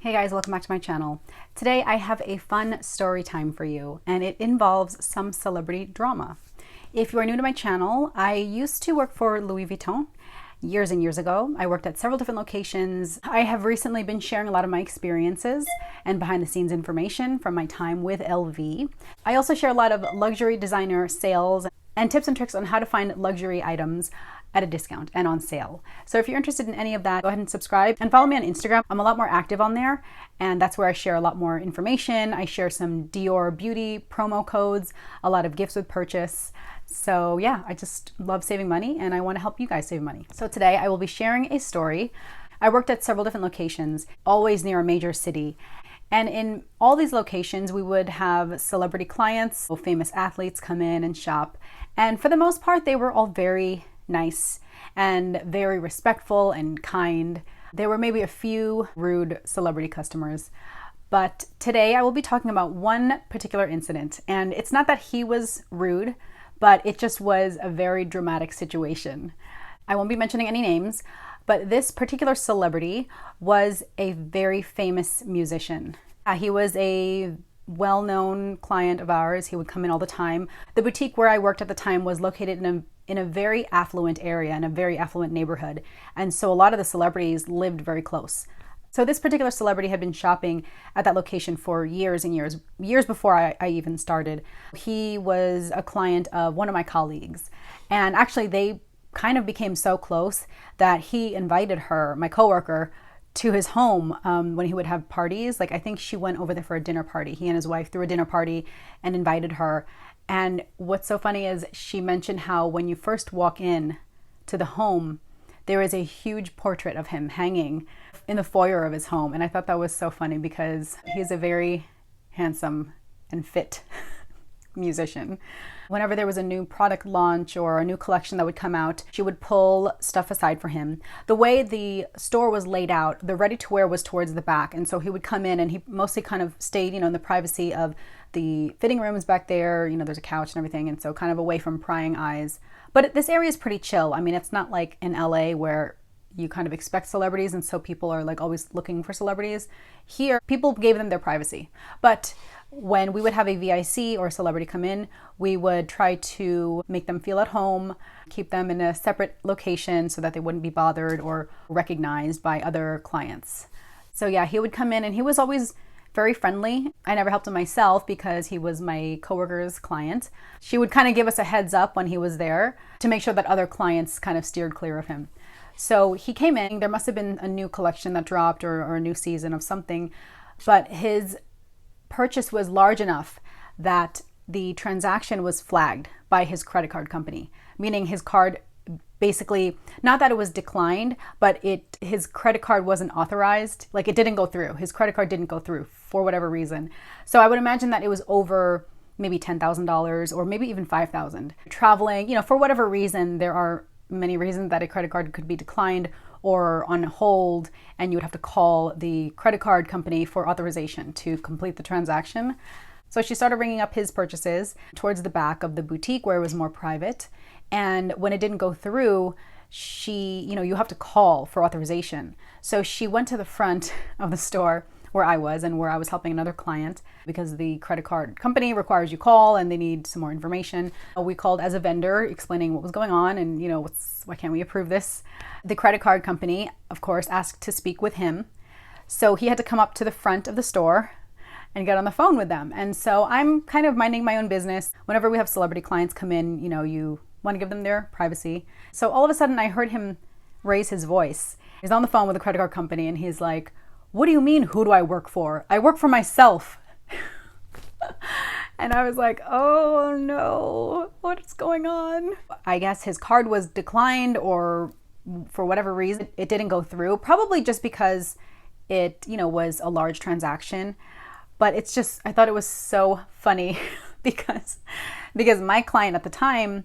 Hey guys, welcome back to my channel. Today I have a fun story time for you, and it involves some celebrity drama. If you are new to my channel, I used to work for Louis Vuitton years and years ago. I worked at several different locations. I have recently been sharing a lot of my experiences and behind the scenes information from my time with LV. I also share a lot of luxury designer sales and tips and tricks on how to find luxury items at a discount and on sale. So if you're interested in any of that, go ahead and subscribe and follow me on Instagram. I'm a lot more active on there, and that's where I share a lot more information. I share some Dior beauty promo codes, a lot of gifts with purchase. So yeah, I just love saving money and I want to help you guys save money. So today I will be sharing a story. I worked at several different locations, always near a major city. And in all these locations, we would have celebrity clients, famous athletes come in and shop. And for the most part, they were all very nice and very respectful and kind. There were maybe a few rude celebrity customers, but today I will be talking about one particular incident, and it's not that he was rude, but it just was a very dramatic situation. I won't be mentioning any names, but this particular celebrity was a very famous musician. He was a well-known client of ours. He would come in all the time. The boutique where I worked at the time was located in a very affluent area, in a very affluent neighborhood. And so a lot of the celebrities lived very close. So this particular celebrity had been shopping at that location for years and years before I even started. He was a client of one of my colleagues. And actually they kind of became so close that he invited her, my coworker, to his home when he would have parties. Like I think she went over there for a dinner party. He and his wife threw a dinner party and invited her. And what's so funny is she mentioned how when you first walk in to the home, there is a huge portrait of him hanging in the foyer of his home. And I thought that was so funny because he's a very handsome and fit musician. Whenever there was a new product launch or a new collection that would come out, she would pull stuff aside for him. The way the store was laid out, the ready-to-wear was towards the back. And so he would come in and he mostly kind of stayed, in the privacy of the fitting rooms back there. There's a couch and everything. And so kind of away from prying eyes. But this area is pretty chill. I mean, it's not like in LA where you kind of expect celebrities and so people are like always looking for celebrities. Here, people gave them their privacy. But when we would have a VIC or a celebrity come in, we would try to make them feel at home, keep them in a separate location so that they wouldn't be bothered or recognized by other clients. So yeah, he would come in and he was always very friendly. I never helped him myself because he was my coworker's client. She would kind of give us a heads up when he was there to make sure that other clients kind of steered clear of him. So he came in, there must have been a new collection that dropped or a new season of something, but his purchase was large enough that the transaction was flagged by his credit card company, meaning his card basically, not that it was declined, but his credit card wasn't authorized. Like it didn't go through. His credit card didn't go through for whatever reason. So I would imagine that it was over maybe $10,000 or maybe even $5,000. Traveling, for whatever reason, there are many reasons that a credit card could be declined or on hold, and you would have to call the credit card company for authorization to complete the transaction. So she started ringing up his purchases towards the back of the boutique where it was more private. And when it didn't go through, you have to call for authorization. So she went to the front of the store where I was and where I was helping another client because the credit card company requires you call and they need some more information. We called as a vendor explaining what was going on and, why can't we approve this? The credit card company, of course, asked to speak with him. So he had to come up to the front of the store and get on the phone with them. And so I'm kind of minding my own business. Whenever we have celebrity clients come in, you want to give them their privacy. So all of a sudden I heard him raise his voice. He's on the phone with the credit card company and he's like, "What do you mean, who do I work for? I work for myself." And I was like, oh no, what's going on? I guess his card was declined or for whatever reason, it didn't go through. Probably just because it, was a large transaction. But it's just, I thought it was so funny because my client at the time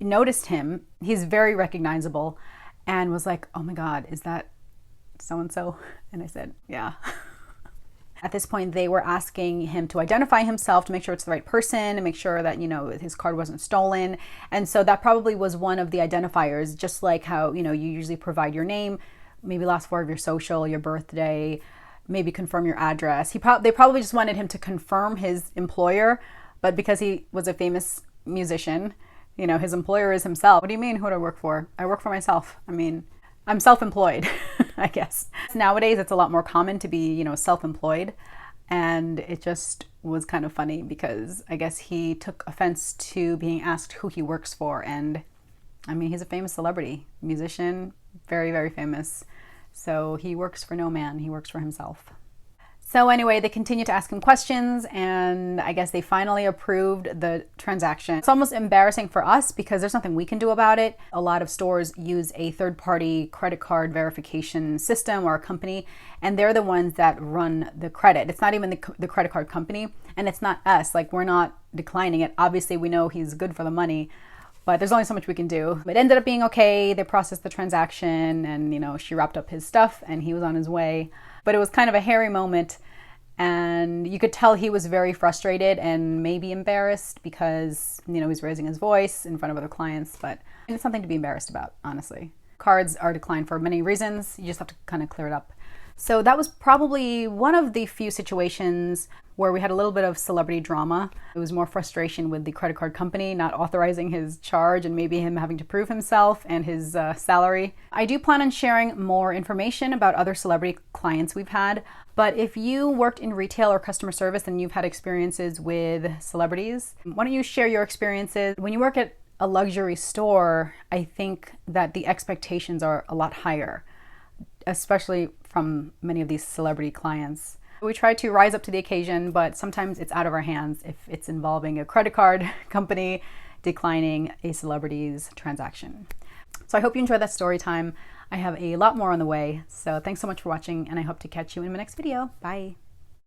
noticed him. He's very recognizable and was like, "Oh my God, is that so-and-so?" And I said, "Yeah." At this point, they were asking him to identify himself to make sure it's the right person and make sure that, his card wasn't stolen. And so that probably was one of the identifiers, just like how, you usually provide your name, maybe last four of your social, your birthday, maybe confirm your address. They probably just wanted him to confirm his employer, but because he was a famous musician, you know, his employer is himself. What do you mean, who do I work for? I work for myself. I mean, I'm self-employed, I guess. Nowadays, it's a lot more common to be, you know, self-employed. And it just was kind of funny because I guess he took offense to being asked who he works for. And I mean, he's a famous celebrity, musician, very, very famous. So he works for no man, he works for himself. So anyway, they continued to ask him questions, and I guess they finally approved the transaction. It's almost embarrassing for us because there's nothing we can do about it. A lot of stores use a third-party credit card verification system or a company, and they're the ones that run the credit. It's not even the credit card company, and it's not us. Like, we're not declining it. Obviously, we know he's good for the money, but there's only so much we can do. It ended up being okay. They processed the transaction and, you know, she wrapped up his stuff and he was on his way. But it was kind of a hairy moment, and you could tell he was very frustrated and maybe embarrassed because, you know, he's raising his voice in front of other clients, but it's something to be embarrassed about, honestly. Cards are declined for many reasons. You just have to kind of clear it up. So that was probably one of the few situations where we had a little bit of celebrity drama. It was more frustration with the credit card company not authorizing his charge and maybe him having to prove himself and his salary. I do plan on sharing more information about other celebrity clients we've had, but if you worked in retail or customer service and you've had experiences with celebrities, why don't you share your experiences? When you work at a luxury store, I think that the expectations are a lot higher, especially from many of these celebrity clients. We try to rise up to the occasion, but sometimes it's out of our hands if it's involving a credit card company declining a celebrity's transaction. So I hope you enjoyed that story time. I have a lot more on the way. So thanks so much for watching, and I hope to catch you in my next video. Bye.